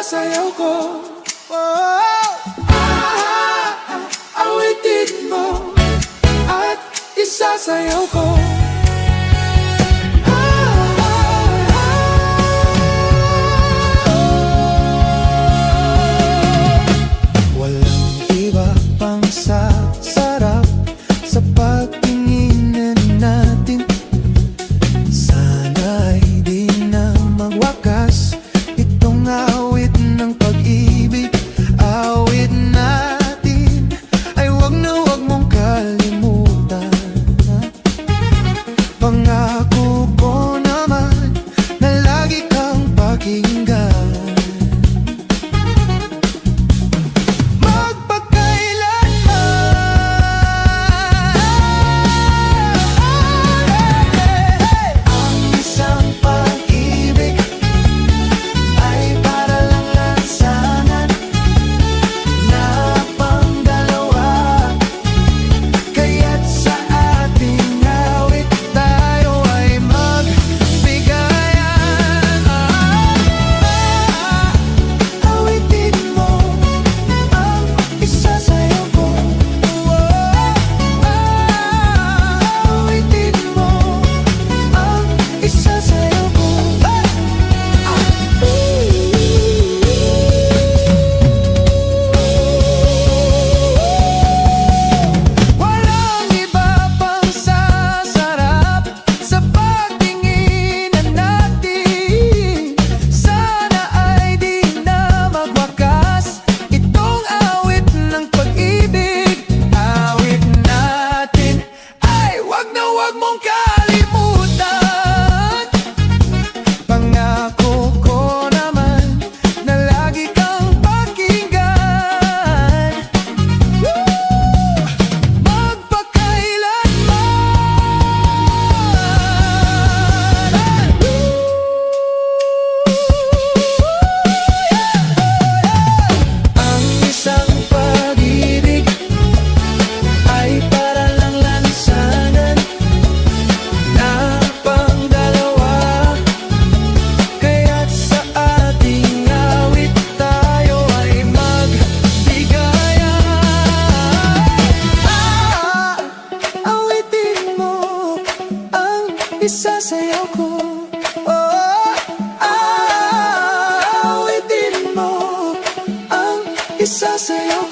isasayaw ko. Awitin mo at isasayaw ko. Walang iba pang sasarap sa pagtingin natin. Sana'y di na magwakas itong awit ng pag-ibig. Awit natin ay wag mong kalimutan. Pangako ko naman na lagi kang pakinggan. Isasayaw ko, awitin mo ang isasayaw